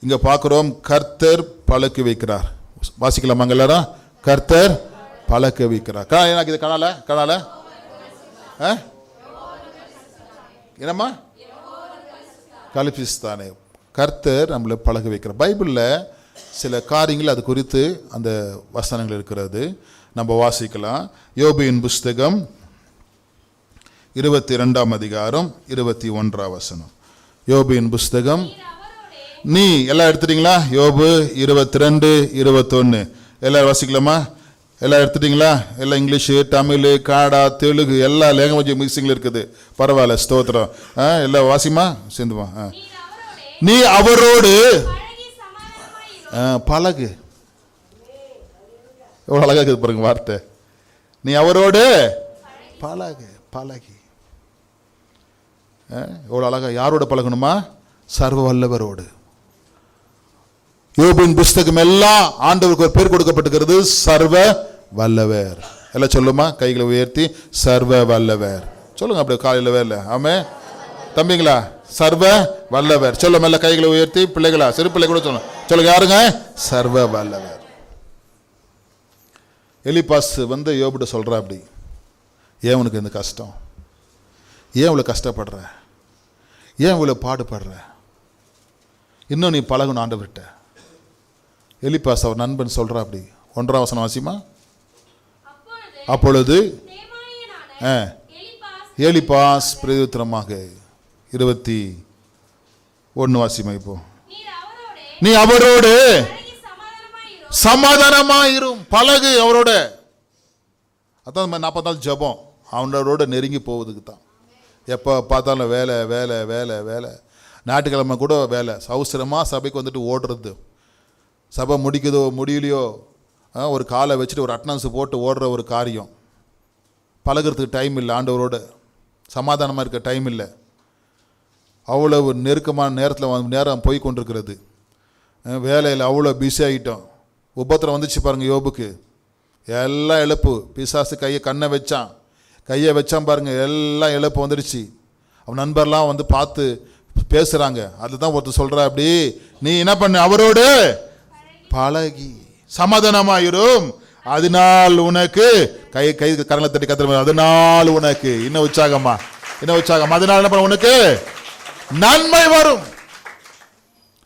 இங்க பார்க்கிறோம், கர்த்தர் பழக்க வைக்கிறார். வாசிக்கலாமா எல்லாரும்? கர்த்தர் பழக்க வைக்கிறார். எனக்கு இது கனால என்னம்மா? கலிபிஸ்தானே. கர்த்தர் நம்மளை பழக வைக்கிறார். பைபிளில் சில காரியங்கள் அது குறித்து அந்த வசனங்கள் இருக்கிறது, நம்ம வாசிக்கலாம். யோபுவின் புஸ்தகம் 22 அதிகாரம் 21 வசனம். யோபுவின் புஸ்தகம், நீ எல்லாம் எடுத்துட்டீங்களா? யோபு 22, 21 எல்லாம் வாசிக்கலாமா? எல்லாம் எடுத்துட்டீங்களா? எல்லாம் இங்கிலீஷு, தமிழ், காடா, தெலுங்கு எல்லா லாங்குவேஜ் மிக்சிங்கில் இருக்குது. பரவாயில்ல, ஸ்தோத்திரம். எல்லாம் வாசிமா சேர்ந்துமா. நீ அவரோடு பழகு. எவ்வளோ அழகாக இருக்குது பாருங்க வார்த்தை. நீ அவரோடு பழகி. எவ்வளோ அழகா. யாரோட பழகணுமா? சர்வ வல்லவரோடு. யோபின் புஸ்தகம் எல்லாம் ஆண்டவருக்கு ஒரு பேர் கொடுக்கப்பட்டிருக்கிறது, சர்வ வல்லவர். எல்லாம் சொல்லுமா? கைகளை உயர்த்தி சர்வ வல்லவர் சொல்லுங்க. அப்படியே காலையில் வேலை. ஆமே தம்பிங்களா? சர்வ வல்லவர் சொல்லுங்க. எல்லாம் கைகளை உயர்த்தி. பிள்ளைகளா, சிறு பிள்ளை கூட சொல்லுங்க. யாருங்க? சர்வ வல்லவர். எலிபாஸ் யோபிட்ட சொல்ற, அப்படி ஏன் உனக்கு இந்த கஷ்டம்? ஏன் இவ்வளோ கஷ்டப்படுற? ஏன் இவ்வளோ பாடுபடுற? இன்னும் நீ பழகணும் ஆண்டவர்கிட்ட. எலிபாஸ் அவர் நண்பன் சொல்ற, அப்படி 1 வசனம் வாசிமா. அப்பொழுது எலிபாஸ் பிரதியுத்தரமாக 21 வாசிமா. இப்போ நீ அவரோடு சமாதானமாயிரும், பழகு அவரோட. அதான் 40 நாள் ஜபம் அவனோட நெருங்கி போவதுக்கு தான். எப்போ பார்த்தாலும் வேலை வேலை வேலை வேலை. ஞாயிற்றுக்கிழமை கூட வேலை. அவசரமாக சபைக்கு வந்துட்டு ஓடுறது. சபை முடிக்குதோ முடியலையோ ஒரு காலை வச்சுட்டு ஒரு அட்டனன்ஸ் போட்டு ஓடுற ஒரு காரியம். பழகிறதுக்கு டைம் இல்லை. ஆண்டவரோட சமாதானமாக இருக்க டைம் இல்லை. அவ்வளவு நெருக்கமான நேரம் போய் கொண்டிருக்கிறது. வேலையில் அவ்வளோ பிஸி ஆகிட்டோம். உபத்திரம் வந்துச்சு பாருங்க யோபுக்கு. எல்லாம் இழப்பு. பிசாசு கையை வச்சான் பாருங்க. எல்லாம் இழப்பு வந்துடுச்சு. அவன் நண்பர்லாம் பார்த்து பேசுகிறாங்க. அதுதான் ஒருத்தர் சொல்கிறா, அப்படி நீ என்ன பண்ணு? அவரோடு பழகி சமாதானமாயிரும், அதனால் உனக்கு கை கரங்களை தட்டி கத்துற, அதனால் உனக்கு இன்னும் உற்சாகம். அதனால என்ன பண்ண? உனக்கு நன்மை வரும்.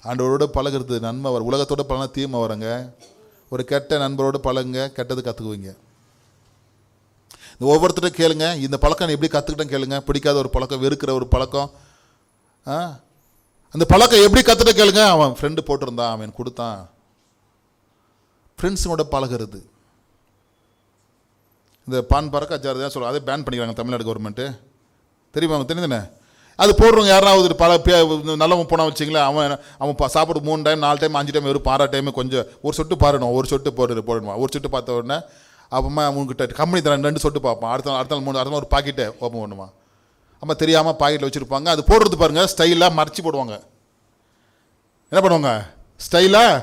ஆண்டவரோடு பழகிறது நன்மை வரும். உலகத்தோட பழக தீமை வருங்க. ஒரு கெட்ட நண்பரோடு பழகுங்க, கெட்டது கற்றுக்குவீங்க. ஒவ்வொருத்தர கேளுங்க, இந்த பழக்கம் எப்படி கற்றுக்கிட்டேன் கேளுங்க. பிடிக்காத ஒரு பழக்கம், வெறுக்கிற ஒரு பழக்கம், அந்த பழக்கம் எப்படி கற்றுட்ட கேளுங்க. அவன் ஃப்ரெண்டு போட்டிருந்தான், அவன் கொடுத்தான். ஃப்ரெண்ட்ஸுங்களோட பழகிறது. இந்த பான் பறக்க அச்சாரு தான் சொல்லுவாங்க. அதே பேன் பண்ணிக்கிறாங்க தமிழ்நாடு கவர்மெண்ட்டு. தெரியுமா? தெரியுதுண்ணே. அது போடுறவங்க யாராவது நல்லவன் போனால் வச்சிங்களேன், அவன் சாப்பிட 3 டைம் 4 டைம் 5 டைம் வெறும் பாரா டைமு கொஞ்சம் ஒரு சொட்டு பாருணும். ஒரு சொட்டு போடணுமா? ஒரு சொட்டு பார்த்த உடனே அப்பமா அவங்ககிட்ட கம்பெனி தரேன் 2 சொட்டு பார்ப்பான். அடுத்த நாள் ஒரு பாக்கெட்டை ஓப்பன் பண்ணுமா? அம்மா தெரியாமல் பாக்கெட்டில் வச்சுருப்பாங்க. அது போடுறது பாருங்கள், ஸ்டைலாக மறைச்சி போடுவாங்க. என்ன பண்ணுவாங்க? ஸ்டைலாக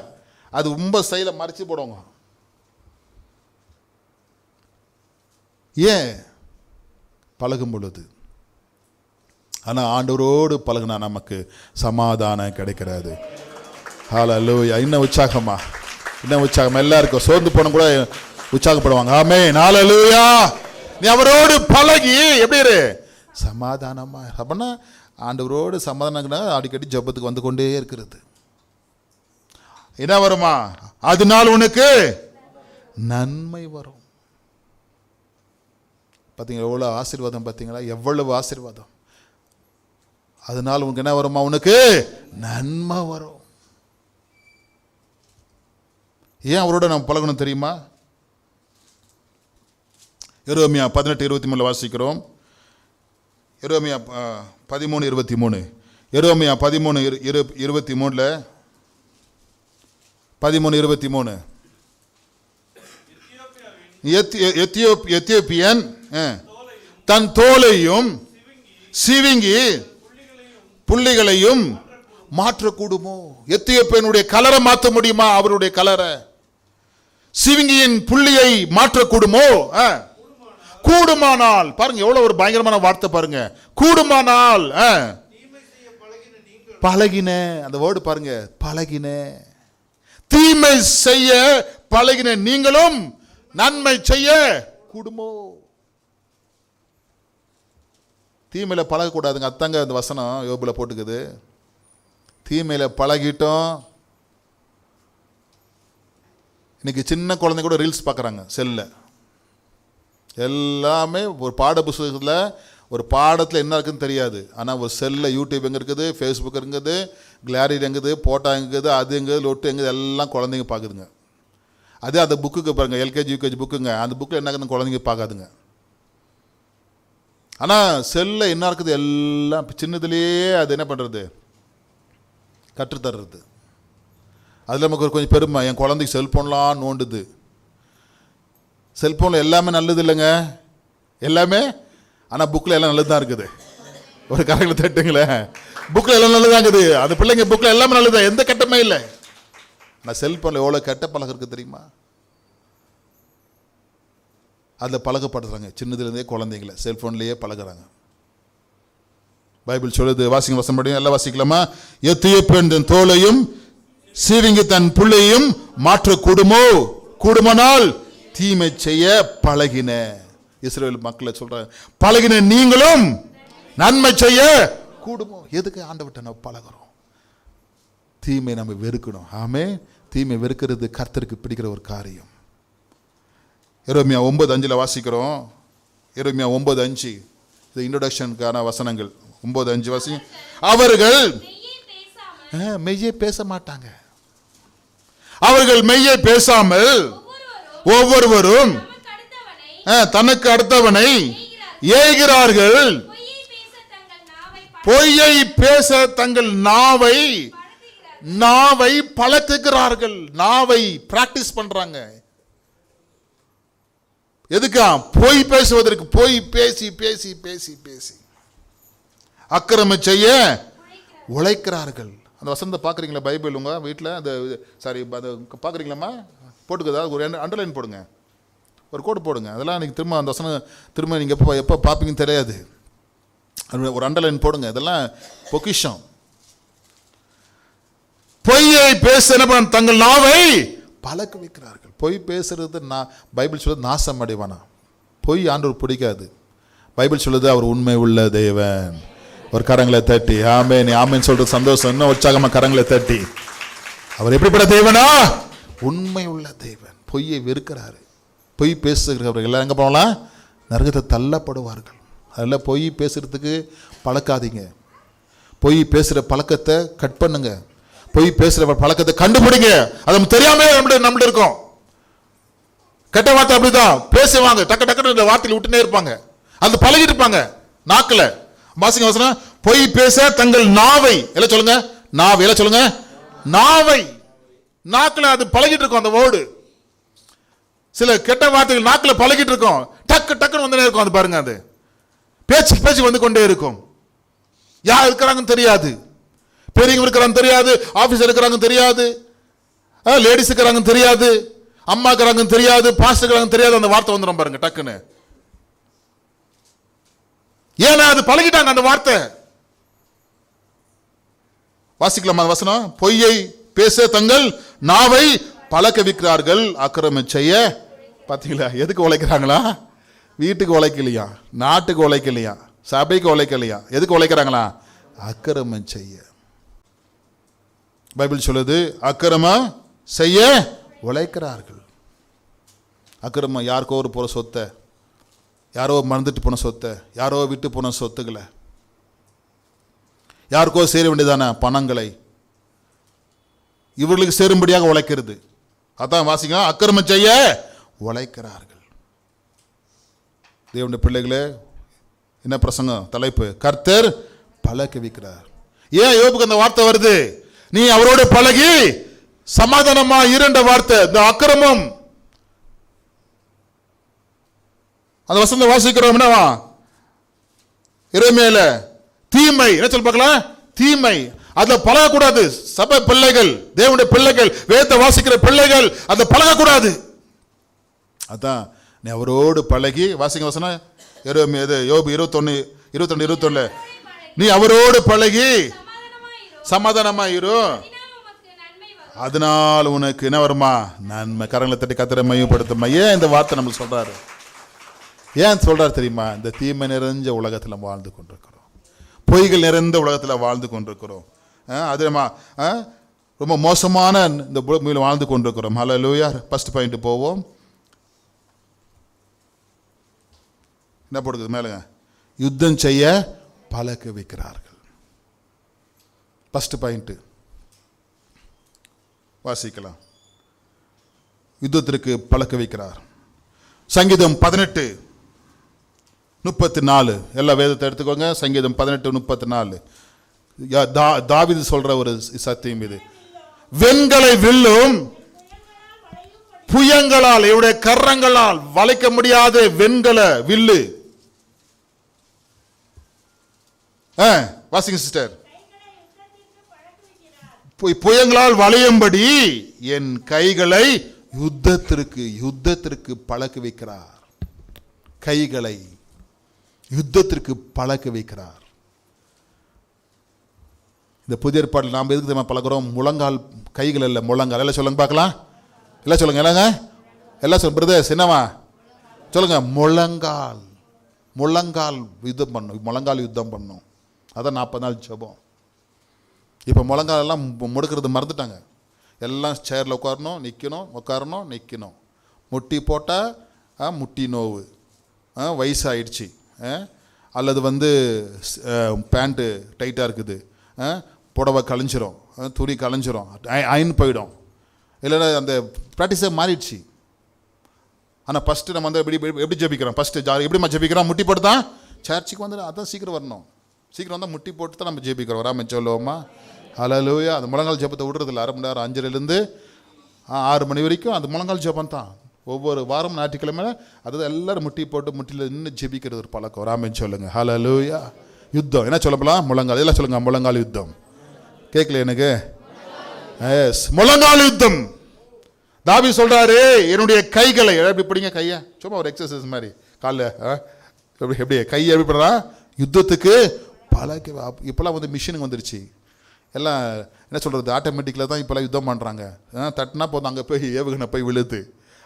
அது ரொம்ப ஸ்டைலாக மறைச்சி போடுவாங்க. ஏன்? பழகும் பொழுது. ஆனால் ஆண்டவரோடு பழகுனா நமக்கு சமாதானம் கிடைக்கிறது. ஹல்லேலூயா. இன்னும் உற்சாகமா எல்லாருக்கும் சோர்ந்து போன கூட உற்சாகப்படுவாங்க. ஆமென். ஹல்லேலூயா. நீ அவரோடு பழகி எப்படி இரு? சமாதானமா. அப்படின்னா ஆண்டவரோடு சமாதானம் அடிக்கடி ஜபத்துக்கு வந்து கொண்டே இருக்கிறது. என்ன வருமா? அதனால் உனக்கு நன்மை வரும். பார்த்தீங்களா எவ்வளோ ஆசீர்வாதம்? பார்த்தீங்களா எவ்வளவு ஆசீர்வாதம்? அதனால் உனக்கு என்ன வருமா? உனக்கு நன்மை வரும். ஏன் அவரோட நம்ம பழகணும் தெரியுமா? எரேமியா 18:23 வாசிக்கிறோம். எரேமியா 13:23. எரேமியா 13:23 13:23 எத்தியோப்பியன் தன் தோலையும் சிவிங்கி புள்ளிகளையும் மாற்றக்கூடுமோ? எத்தியோப்பியனுடைய கலரை மாற்ற முடியுமா? அவருடைய கலரை. சிவிங்கியின் புள்ளியை மாற்றக்கூடுமோ? கூடுமானால். பாருங்க எவ்வளவு ஒரு பயங்கரமான வார்த்தை பாருங்க. கூடுமானால். பழகின. அந்த வேர்டு பாருங்க, பழகின. தீமை செய்ய பழகின நீங்களும் நன்மை செய்ய கூடுமோ. தீமையில பழகக்கூடாதுங்க. அத்தாங்க அந்த வசனம் யோபுல போட்டுக்குது. தீமையில பழகிட்டோம். இன்னைக்கு சின்ன குழந்தை கூட ரீல்ஸ் பார்க்குறாங்க செல்ல. எல்லாமே ஒரு பாட புத்தகத்தில் ஒரு பாடத்தில் என்ன இருக்குதுன்னு தெரியாது. ஆனால் ஒரு செல்லில் யூடியூப் எங்கே இருக்குது, ஃபேஸ்புக் இருக்குது, கிளாரி எங்குது, போட்டோ எங்குது, அது எங்குது, லொட்டு எங்குது, எல்லாம் குழந்தைங்க பார்க்குதுங்க. அதே அந்த புக்குக்கு பாருங்கள், எல்கேஜி யூகேஜி புக்குங்க, அந்த புக்கில் என்ன இருக்குதுன்னு குழந்தைங்க பார்க்காதுங்க. ஆனால் செல்லில் என்ன இருக்குது எல்லாம் சின்னதுலேயே அது என்ன பண்ணுறது, கற்றுத்தர்றது. அதில் நமக்கு ஒரு கொஞ்சம் பெருமை, என் குழந்தைக்கு செல்ஃபோன்லாம் நோண்டுது. செல்ஃபோனில் எல்லாமே நல்லது இல்லைங்க, எல்லாமே. ஆனால் புக்கில் எல்லாம் நல்லது தான் இருக்குது. ஒரு கரையில் தட்டுங்களேன், புக்கில் எல்லாம் நல்லதான் இருக்குது. அந்த பிள்ளைங்க புக்கில் எல்லாமே நல்லது, எந்த கெட்டமே இல்லை. நான் செல்ஃபோனில் எவ்வளோ கெட்ட பழக்கம் இருக்குது தெரியுமா? அதில் பழக்கப்படுத்துறாங்க சின்னதுலேருந்தே குழந்தைங்களை, செல்ஃபோன்லேயே பழகுறாங்க. பைபிள் சொல்லுது, வாசிங்க வசனம் படியும், எல்லாம் வாசிக்கலாமா? எத்திய பெண் தோலையும் சீவிங்கி தன் பிள்ளையும் மாற்ற கூடுமோ, கூடுமானால் தீமை செய்ய பழகின. இஸ்ரவேல் மக்களை சொல்றாங்க, பழகின நீங்களும் நன்மை செய்ய கூடுமோ. எதுக்கு ஆண்டவர்ட்ட நம்ம பழகிறோம்? தீமை நம்ம வெறுக்கணும். ஆமே, தீமை வெறுக்கிறது கர்த்தருக்கு பிடிக்கிற ஒரு காரியம். எரேமியா 9:5 வாசிக்கிறோம். எரேமியா 9:5 இது இன்ட்ரோடக்ஷனுக்கான வசனங்கள். 9:5 வாசி. அவர்கள் மெய்யை பேச மாட்டாங்க. அவர்கள் மெய்யை பேசாமல் ஒவ்வொருவரும் தனக்கு அடுத்தவனை ஏய்கிறார்கள். பொய்யை பேச தங்கள் நாவை பழக்குகிறார்கள். நாவை பிராக்டிஸ் பண்றாங்க. எதுக்கா? பொய் பேசுவதற்கு. பொய் பேசி பேசி பேசி பேசி அக்கிரமம் செய்ய உழைக்கிறார்கள். அந்த வசனத்தை பார்க்குறீங்களா பைபிள் உங்க வீட்டில்? அந்த சாரி அதை பார்க்குறீங்களாம்மா? போட்டுக்குதா? ஒரு அண்டர்லைன் போடுங்க, ஒரு கோடு போடுங்க. அதெல்லாம் எனக்கு திரும்ப அந்த வசனம் திரும்ப நீங்கள் எப்போ பார்ப்பீங்கன்னு தெரியாது. ஒரு அண்டர்லைன் போடுங்க. இதெல்லாம் பொக்கிஷம். பொய்யை பேச தங்கள் நாவை பழக்க வைக்கிறார்கள். பொய் பேசுறது பைபிள் சொல்லுது நாசம் அடைவானா. பொய் ஆண்டவர் பிடிக்காது. பைபிள் சொல்லுது அவர் உண்மை உள்ள தேவன். ஒரு கரங்களை தட்டி ஆமென் ஆமென் சொல்றது சந்தோஷம். இன்னும் உற்சாகமா கரங்களை தட்டி. அவர் எப்படிப்பட்ட தேவனா? உண்மை உள்ள தேவன். பொய்யை வெறுக்கிறாரு. பொய் பேசுகிறவர்கள் எல்லாம் எங்கே போகலாம்? நரகத்தை தள்ளப்படுவார்கள். அதில் பொய் பேசுறதுக்கு பழக்காதீங்க. பொய் பேசுகிற பழக்கத்தை கட் பண்ணுங்க. பொய் பேசுகிற பழக்கத்தை கண்டுபிடிங்க. அது தெரியாம நம்மள்ட்ட இருக்கோம். கெட்ட வார்த்தை அப்படிதான் பேசுவாங்க. டக்கு டக்குன்னு இந்த வார்த்தையில் விட்டுனே இருப்பாங்க. அது பழகிட்டு இருப்பாங்க நாக்கில். வாசிங்க வசனம். பொய் பேச தங்கள் நாவை எல்லாம் சொல்லுங்க. நாவை எல்லாம் சொல்லுங்க. நாவை நாக்கில் அது பழகிட்டு இருக்கும். அந்த வேர்டு சில கெட்ட வார்த்தைகள் நாக்கில் பழகிட்டு இருக்கும். டக்கு டக்குன்னு வந்துனே இருக்கும். அது பாருங்க, அது பேச்சு பேச்சு வந்து கொண்டே இருக்கும். யார் இருக்கிறாங்கன்னு தெரியாது. பெரியவங்க இருக்கிறாங்க தெரியாது. ஆபீஸர் இருக்கிறாங்க தெரியாது. லேடிஸ் இருக்கிறாங்க தெரியாது. அம்மா இருக்கிறாங்க தெரியாது. பாஸ்டர் இருக்கிறாங்க தெரியாது. அந்த வார்த்தை வந்துடும் பாருங்க டக்குன்னு. ஏன்னா அது பழகிட்டாங்க அந்த வார்த்தை. வாசிக்கலாமா வசனம்? பொய்யை பேச தங்கள் நாவை பழக்க வைக்கிறார்கள், அக்கிரமம் செய்ய. பாத்தீங்களா? எதுக்கு உழைக்கிறாங்களா? வீட்டுக்கு உழைக்கலையா, நாட்டுக்கு உழைக்கலையா, சபைக்கு உழைக்கலையா, எதுக்கு உழைக்கிறாங்களா? அக்கிரமம் செய்ய. பைபிள் சொல்லுது அக்கிரமம் செய்ய உழைக்கிறார்கள். அக்கிரமம் யாருக்கோ ஒரு போற சொத்தை, யாரோ மறந்துட்டு போன சொத்தை, யாரோ விட்டு போன சொத்துக்களை, யாருக்கோ சேர வேண்டியதான பணங்களை இவர்களுக்கு சேரும்படியாக உழைக்கிறது. அதான் வாசிங்க, அக்கிரமம் செய்ய உழைக்கிறார்கள். தேவனுடைய பிள்ளைகளே, என்ன பிரசங்கம் தலைப்பு? கர்த்தர் பழக்க வைக்கிறார். ஏன் யோபுக்கு அந்த வார்த்தை வருது? நீ அவரோட பழகி சமாதானமா இருண்ட வார்த்தை. இந்த அக்கிரமம் அந்த வசந்த வாசிக்கிறோம். என்னவா? எரேமியால தீமை என்ன சொல்ல பார்க்கலாம்? தீமை அதுல பழகக்கூடாது. சபை பிள்ளைகள், தேவனுடைய பிள்ளைகள், வேதத்தை வாசிக்கிற பிள்ளைகள் அதை பழகக்கூடாது. அதான் நீ அவரோடு பழகி. வாசிங்க வசனம் யோபு 21:22. நீ அவரோடு பழகி சமாதானமா இரு, அதனால் உனக்கு என்ன வருமா? நன்மை. கரங்களை தட்டி கர்த்தரை மையப்படுத்துமா. ஏன் இந்த வார்த்தை நம்ம சொல்றாரு? ஏன் சொல்றாரு தெரியுமா? இந்த தீமை நிறைஞ்ச உலகத்துல வாழ்ந்து கொண்டிருக்கிறோம், பொய்கள் நிறைந்த உலகத்துல வாழ்ந்து கொண்டிருக்கிறோம். அது நம்ம ரொம்ப மோசமான இந்த பூமியில் வாழ்ந்து கொண்டிருக்கிறோம். ஹல்லேலூயா. ஃபர்ஸ்ட் பாயிண்ட் போவோம். என்ன போடுது மேலுங்க? யுத்தம் செய்ய பழக்க வைக்கிறார்கள். ஃபர்ஸ்ட் பாயிண்ட் வாசிக்கலாம். யுத்தத்திற்கு பழக்க வைக்கிறார். சங்கீதம் 18:34 எல்லா வேதத்தை எடுத்துக்கோங்க. சங்கீதம் 18:34 தாவீது சொல்ற ஒரு சத்தியம் இது. வெண்களை வில்லும் புயங்களால், இவருடைய கரங்களால் வளைக்க முடியாத வெண்கல வில்லு. வாசிங்க சிஸ்டர். புயங்களால் வளையும்படி என் கைகளை யுத்தத்திற்கு பழக்க வைக்கிறார். கைகளை யுத்தத்திற்கு பழக்க வைக்கிறார். இந்த புதிய ஏற்பாட்டில் நாம் எதுக்கு நம்ம பழக்கிறோம்? முழங்கால், கைகள் இல்லை, முழங்கால். எல்லாம் சொல்லுங்க பார்க்கலாம். எல்லாம் சொல்லுங்க. இல்லைங்க எல்லாம் சொல்லுங்க பிரதர்ஸ். என்னவா சொல்லுங்க? முழங்கால். முழங்கால் யுத்தம் பண்ணும். முழங்கால் யுத்தம் பண்ணும். அதான் 40 நாள் ஜெபம். இப்போ முழங்கால் எல்லாம் முடுக்கிறது மறந்துட்டாங்க. எல்லாம் சேரில் உட்காரணும், நிற்கணும், உட்காரணும், நிற்கணும். முட்டி போட்டால் முட்டி நோவு, வயசாகிடுச்சு, அல்லது பேண்ட்டு டைட்டாக இருக்குது, புடவை கலைஞ்சிரும், துணி கலைஞ்சிரும், அயன் போயிடும், இல்லைன்னா அந்த ப்ராக்டிஸே மாறிடுச்சு. ஆனால் ஃபஸ்ட்டு நம்ம எப்படி ஜெபிக்கிறோம்? ஃபஸ்ட்டு எப்படிமா ஜெபிக்கிறோம்? முட்டி போட்டு தான் சர்ச்சுக்கு அதான் சீக்கிரம் வரணும். சீக்கிரம் வந்தால் முட்டி போட்டு தான் நம்ம ஜெபிக்கிறோம். வராமல் சொல்லுவோமா? ஹல்லேலூயா. அந்த முழங்கால் ஜெபத்தை விடுறதில்ல. 1/2 மணி நேரம், 5லேருந்து 6 மணி வரைக்கும் அந்த முழங்கால் ஜெபம் தான். ஒவ்வொரு வாரம் ஞாயிற்றுக்கிழமை அதாவது எல்லாரும் முட்டி போட்டு முட்டியில் நின்று ஜெபிக்கிறது ஒரு பழக்கம். வராமல் சொல்லுங்க. ஹல்லேலூயா. யுத்தம் என்ன சொல்லப்பலாம்? முழங்கால். எல்லாம் சொல்லுங்க. முழங்கால் யுத்தம். கேட்கல எனக்கு? எஸ், முழங்கால் யுத்தம். தாவீது சொல்றாரு, என்னுடைய கைகளை எப்படி பிடிங்க. கையை சும்மா ஒரு எக்ஸசைஸ் மாதிரி காலில் எப்படி கையை எப்படி பண்ணுறா? யுத்தத்துக்கு பழக்க. இப்போல்லாம் மிஷினுங்க வந்துருச்சு. எல்லாம் என்ன சொல்கிறது, ஆட்டோமேட்டிக்கில் தான் இப்போல்லாம் யுத்தம் பண்ணுறாங்க. தட்டினா போதும், அங்கே போய் ஏவுகணை போய் விழுது.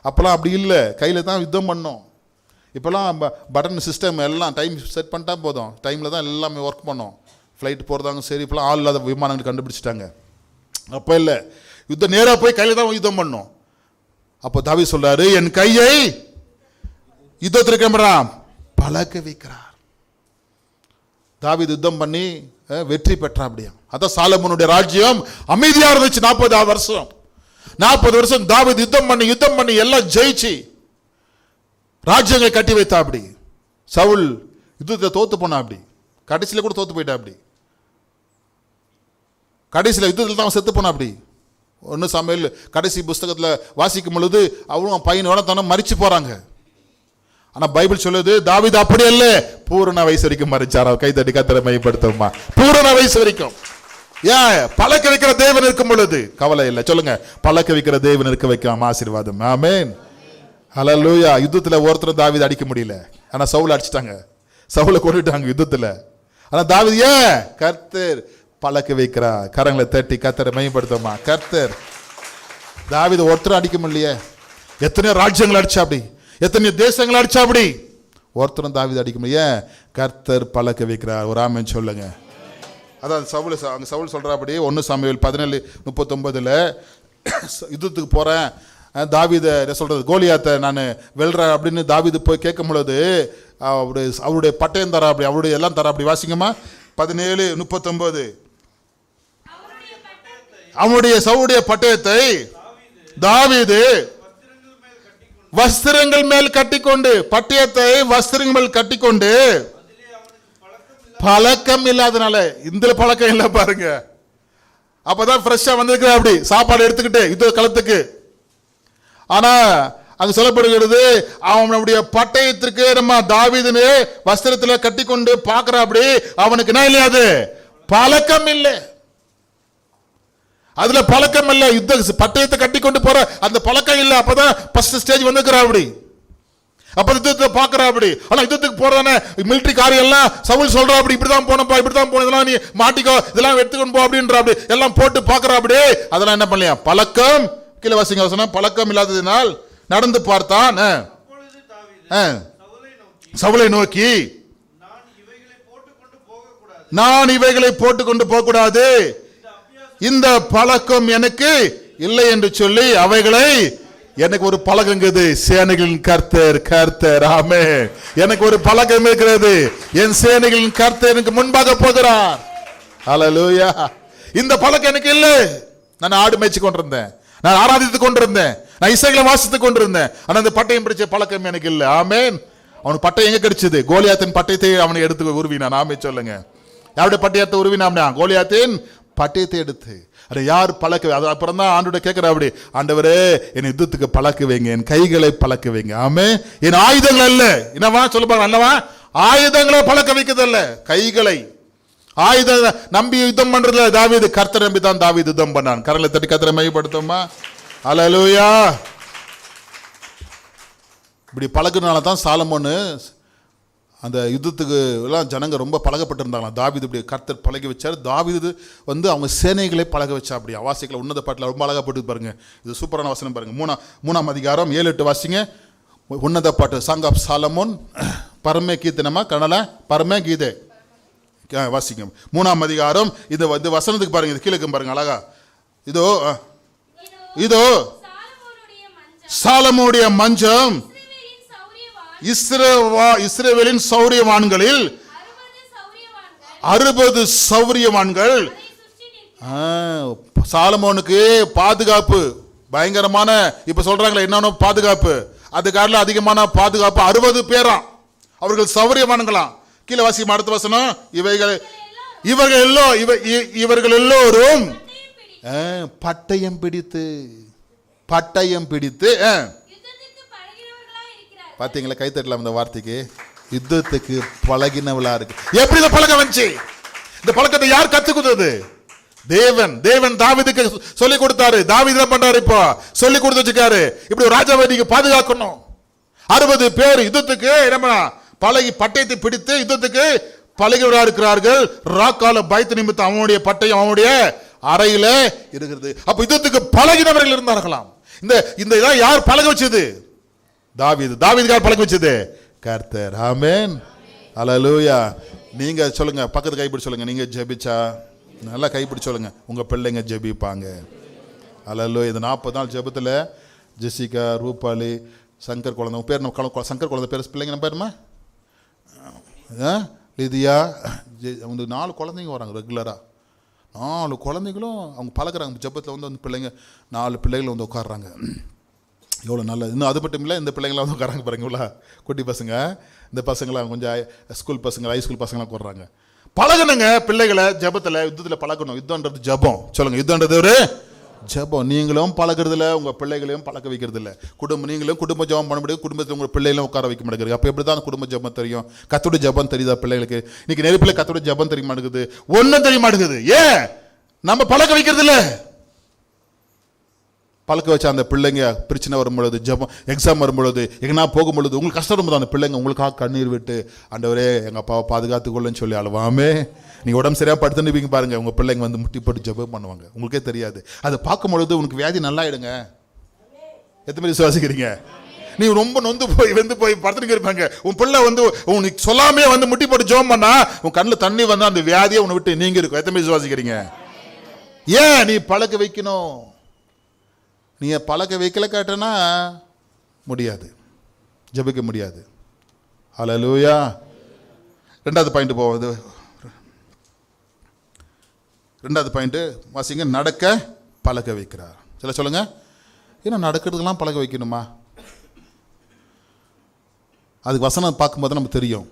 அப்போல்லாம் அப்படி இல்லை, கையில் தான் யுத்தம் பண்ணோம். இப்போல்லாம் பட்டன் சிஸ்டம் எல்லாம் டைம் செட் பண்ணிட்டா போதும், டைமில் தான் எல்லாமே ஒர்க் பண்ணோம். ஃப்ளைட் போகிறதாங்க சரி, இப்போலாம் ஆள் இல்லாத விமானங்கள் கண்டுபிடிச்சிட்டாங்க. அப்போ இல்லை, யுத்தம் நேராக போய் கையில் தான் யுத்தம் பண்ணோம். அப்போ தாவீது சொல்றாரு, என் கையை யுத்தத்திற்கு பழக்க வைக்கிறார். தாவீது யுத்தம் பண்ணி வெற்றி பெற்றா. அப்படியா? அதான் சாலமோனுடைய ராஜ்யம் அமைதியா இருந்துச்சு 40 வருஷம். 40 வருஷம் தாவீது யுத்தம் பண்ணி எல்லாம் ஜெயிச்சு ராஜ்யங்களை கட்டி வைத்தா. அப்படி சவுல் யுத்தத்தை தோத்து போனா. அப்படி கடைசியில கூட தோத்து போயிட்டா. அப்படி கடைசியில் யுத்தத்தில் தான் செத்து போனா. அப்படி 1 சாமுவேல் கடைசி புஸ்தகத்தில் வாசிக்கும் பொழுது அவரும் பையனோட தானே மரிச்சு போறாங்க. ஆனா பைபிள் சொல்லுது, தாவீது அப்படி அல்ல, பூரண வயசு வரைக்கும் மரிச்சார். கை தட்டி கர்த்தரை மையப்படுத்துமா. பூரண வயசு வரைக்கும். ஏன்? பழக்க வைக்கிற தேவன் இருக்கும் பொழுது கவலை இல்லை. சொல்லுங்க, பழக்க வைக்கிற தேவன் இருக்க வைக்கலாம். ஆசீர்வாதம். ஆமென். ஹல்லேலூயா. யுத்தத்தில் ஒருத்தரும் தாவீது அடிக்க முடியல. ஆனா சவுல் அடிச்சிட்டாங்க, சவுலை கொண்டுட்டாங்க யுத்தத்தில். ஆனா தாவீது ஏன்? கர்த்தர் பழக்க வைக்கிறார். கரங்களை தட்டி கர்த்தரை மையப்படுத்துமா. கர்த்தர் தாவீது ஒருத்தரும் அடிக்க முடியலையே. எத்தனையோ ராஜ்யங்கள் அடிச்சா. அப்படி எத்தனை தேசங்கள் அடிச்சா. அப்படி ஒருத்தரும் தாவீது அடிக்க முடியும். கர்த்தர் பழக்க வைக்கிறார். ஒரு ஆமென் சொல்லுங்க. அதான் சவுல் சொல்றா. அப்படி 1 சாமுவேல் 17:39 யுத்தத்துக்கு போறேன், தாவீதை சொல்றது, கோலியாத்தை நான் வெல்றேன் அப்படின்னு தாவீது போய் கேட்கும் பொழுது அவருடைய பட்டயம் தரா. அப்படி அவருடைய எல்லாம் தரா. அப்படி வாசிங்கம்மா. 17:39 அவனுடைய சவுடைய பட்டயத்தை தாவீது வஸ்திரங்கள் மேல் கட்டிக்கொண்டு, பட்டயத்தை வஸ்திரங்கள் மேல் கட்டிக்கொண்டு, பழக்கம் இல்லாதனால, இந்த பழக்கம் இல்லை பாருங்க. அப்பதான் ஃப்ரெஷ்ஷா வந்திருக்கிற. அப்படி சாப்பாடு எடுத்துக்கிட்டு யுத்த களத்துக்கு. ஆனா அங்க சொல்லப்படுகிறது, அவனுடைய பட்டயத்திற்கு நம்ம தாவீதுன்னு வஸ்திரத்துல கட்டிக்கொண்டு பாக்குற. அப்படி அவனுக்கு என்ன இல்லையாது? பழக்கம் இல்லை. அதுல பழக்கம் இல்லை. யுத்த பட்டயத்தை கட்டி கொண்டு போற அந்த பழக்கம் இல்லை. அப்பதான் ஃபர்ஸ்ட் ஸ்டேஜ் வந்துக்கிறா. அப்படி அப்ப யுத்தத்தை பாக்குறா அப்படி. ஆனா யுத்தத்துக்கு போறதானே மிலிட்டரி காரியம் எல்லாம் சவுல் சொல்றா அப்படி, இப்படிதான் போனப்பா, இப்படிதான் போன, இதெல்லாம் நீ மாட்டிக்கோ, இதெல்லாம் எடுத்துக்கொண்டு போ அப்படின்ற அப்படி எல்லாம் போட்டு பாக்குறா அப்படி. அதெல்லாம் என்ன பண்ணலையா? பழக்கம், கீழே வாசிங்க வசனம், பழக்கம் இல்லாததினால் நடந்து பார்த்தான். சவுலை நோக்கி, நான் இவைகளை போட்டுக்கொண்டு போக கூடாது, இந்த பழக்கம் எனக்கு இல்லை என்று சொல்லி அவைகளை, எனக்கு ஒரு பழக்கங்குது, சேனைகளின் கர்த்தர் கர்த்தர், ஆமென். எனக்கு ஒரு பழக்கம் இருக்கிறது, என் சேனைகளின் கர்த்தர் எனக்கு முன்பாக போகிறார். ஹல்லேலூயா. இந்த பழக்கம் எனக்கு இல்லை. நான் ஆடு மேய்ச்சி கொண்டிருந்தேன், நான் ஆராதித்து கொண்டிருந்தேன், நான் இசைகளை வாசித்து கொண்டிருந்தேன். ஆனா அந்த பட்டயம் பிடிச்ச பழக்கம் எனக்கு இல்லை. ஆமென். அவனுக்கு பட்டயம் எங்க கிடைச்சது? கோலியாத்தின் பட்டயத்தை அவனை எடுத்து உருவினான். ஆமென் சொல்லுங்க. யாருடைய பட்டயத்தை உருவினான்? கோலியாத்தின் பட்டயத்தை எடுத்து. அதை யார் பழக்க? அது அப்புறம் தான் ஆண்டோட கேட்கிற அப்படி, ஆண்டவரே என் யுத்தத்துக்கு பழக்க வைங்க, என் கைகளை பழக்க வைங்க. ஆமே, என் ஆயுதங்கள் அல்ல. என்னவா சொல்லுவாங்க? அல்லவா, ஆயுதங்களை பழக்க வைக்கிறதல்ல, கைகளை. ஆயுத நம்பி யுத்தம் பண்றதுல தாவீது கர்த்தர் நம்பி தான் தாவீது யுத்தம் பண்ணான். கரங்களை தட்டி கர்த்தரை மையப்படுத்துமா? ஹல்லேலூயா. இப்படி பழகுனால தான் சாலமோன் அந்த யுத்தத்துக்கு எல்லாம் ஜனங்க ரொம்ப பழகப்பட்டிருந்தாங்களாம். தாவீது இப்படி கர்த்தர் பழகி வச்சார். தாவீது அவங்க சேனைகளை பழக வச்சா. அப்படி வாசிக்கல உன்னத பாட்டில் ரொம்ப அழகா போட்டு பாருங்க. இது சூப்பரான வசனம் பாருங்க. 3ஆம் அதிகாரம் 7-8 வாசிங்க. உன்னத பாட்டு, சாங் ஆஃப் சாலமோன், பரமே கீர்த்தனமா கனல பரமே கீதை வாசிங்க. 3ஆம் அதிகாரம். இது வசனத்துக்கு பாருங்க, இது கீழே பாருங்க அழகா. இதோ இதோ சாலமோனுடைய மஞ்சம், இஸ்ரவேலின் சௌரியவான்களில் 60 சௌரியவான்கள். சாலமோனுக்கு பாதுகாப்பு பயங்கரமான, இப்ப சொல்றாங்களே என்னன்னு பாதுகாப்பு, அது காரணம் அதிகமான பாதுகாப்பு. 60 பேரா அவர்கள் சௌரியவான்களாம். கீழே வாசிக்கும் அடுத்த வசனம். இவர்கள் எல்லோரும் பட்டயம் பிடித்து பாத்தீங்களா? கைத்தட்டலாம் இந்த வார்த்தைக்கு. யுத்தத்துக்கு பழகினவளா இருக்கு. எப்படி இந்த பழக்கம் வந்துச்சு? இந்த பழக்கத்தை யார் கத்துக் கொடுத்தது? தேவன் தாவீதுக்கு சொல்லி கொடுத்தாரு. தாவீது என்ன பண்றாரு? இப்போ சொல்லி கொடுத்து வச்சிருக்காரு. இப்படி ஒரு ராஜாவை நீங்க பாதுகாக்கணும். 60 பேர் யுத்தத்துக்கு என்ன பழகி பட்டயத்தை பிடித்து யுத்தத்துக்கு பழகிவரா இருக்கிறார்கள். ராக்கால பயத்து நிமித்தம் அவனுடைய பட்டயம் அவனுடைய அறையில இருக்கிறது. அப்ப யுத்தத்துக்கு பழகினவர்கள் இருந்தார்களாம். இந்த இதான் யார் பழக வச்சது? தாவீதுக்கார் பழக்க வச்சது கர்த்தர். ஆமென். ஹல்லேலூயா. நீங்க சொல்லுங்க, பக்கத்து கைப்பிடி சொல்லுங்க, நீங்க ஜெபிச்சா நல்லா கைப்பிடி சொல்லுங்க, உங்க பிள்ளைங்க ஜெபிப்பாங்க. ஹல்லேலூயா. இந்த 40 நாள் ஜெபத்துல ஜெசிகா, ரூபாலி, சங்கர் குழந்தை, உங்க பேர் சங்கர் குழந்தை பேர் பிள்ளைங்க நம்ம பேருமா? லிதியா, அவங்க 4 குழந்தைங்க வராங்க ரெகுலரா. 4 குழந்தைங்களும் அவங்க பழகுறாங்க ஜெபத்தில். வந்து பிள்ளைங்க 4 பிள்ளைகள் வந்து உட்காடுறாங்க. எவ்வளோ நல்லது. இன்னும் அது மட்டும் இல்லை, இந்த பிள்ளைங்களாம் வந்து உட்காராங்க பாருங்களா, குட்டி பசங்க. இந்த பசங்களாம் கொஞ்சம் ஸ்கூல் பசங்க, ஹைஸ்கூல் பசங்களாம் கூடுறாங்க. பழகணுங்க பிள்ளைகளை ஜெபத்தில், யுத்தத்தில் பழகணும். யுத்தம்ன்றது ஜெபம். சொல்லுங்க, யுத்தம்ன்றது ஒரு ஜெபம். நீங்களும் பழகிறதில்ல, உங்கள் பிள்ளைகளையும் பழக்க வைக்கிறது இல்லை. நீங்களும் குடும்ப ஜெபம் பண்ண முடியாது, குடும்பத்தில் உங்கள் பிள்ளைகளும் உட்கார வைக்க மாட்டேங்குது. அப்போ எப்படி தான் குடும்ப ஜெபம் தெரியும்? கத்தோட ஜெபம் தெரியுதா பிள்ளைகளுக்கு? இன்னைக்கு நிறைய பிள்ளை கத்தோட ஜெபம் தெரிய மாட்டேங்குது, ஒன்றும் தெரிய மாட்டேங்குது. ஏன்? நம்ம பழக்க வைக்கிறது இல்லை. பழக்க வச்சா அந்த பிள்ளைங்க பிரச்சனை வரும்பொழுது, ஜெபம் எக்ஸாம் வரும்பொழுது, எங்கன்னா போகும்பொழுது, உங்களுக்கு கஷ்டம் வரும்போது அந்த பிள்ளைங்க உங்களுக்காக கண்ணீர் விட்டு, ஆண்டவரே எங்கள் அப்பாவை பாதுகாத்துக்கொள்ளுன்னு சொல்லி அழுவாமே. நீங்கள் உடம்பு சரியாக படுத்துன்னு பாருங்க, உங்கள் பிள்ளைங்க வந்து முட்டி போட்டு ஜெபம் பண்ணுவாங்க. உங்களுக்கே தெரியாது. அதை பார்க்கும் பொழுது உனக்கு வியாதி நல்லா ஆயிடுங்க. எத்தனை பேர் விசுவாசிக்கிறீங்க? நீ ரொம்ப நொந்து போய் படுத்துட்டு இருப்பாங்க. உன் பிள்ளை வந்து உனக்கு சொல்லாமே வந்து முட்டி போட்டு ஜெபம் பண்ணா உன் கண்ணில் தண்ணி வந்தா அந்த வியாதியை உன்னை விட்டு நீங்க இருக்கும். எத்தனை பேர் விசுவாசிக்கிறீங்க? ஏன்? நீ பழக்க வைக்கணும். நீ பழக்க வைக்கல கேட்டனா முடியாது, ஜெபிக்க முடியாது. ஹல்லேலூயா. 2வது பாயிண்ட் போகுது. 2வது பாயிண்ட் வாசிங்க. நடக்க பழக்க வைக்கிறார். சொல்லுங்க, ஏன்னா நடக்கிறதுக்கெல்லாம் பழக்க வைக்கணுமா? அதுக்கு வசனம் பார்க்கும்போது நமக்கு தெரியும்.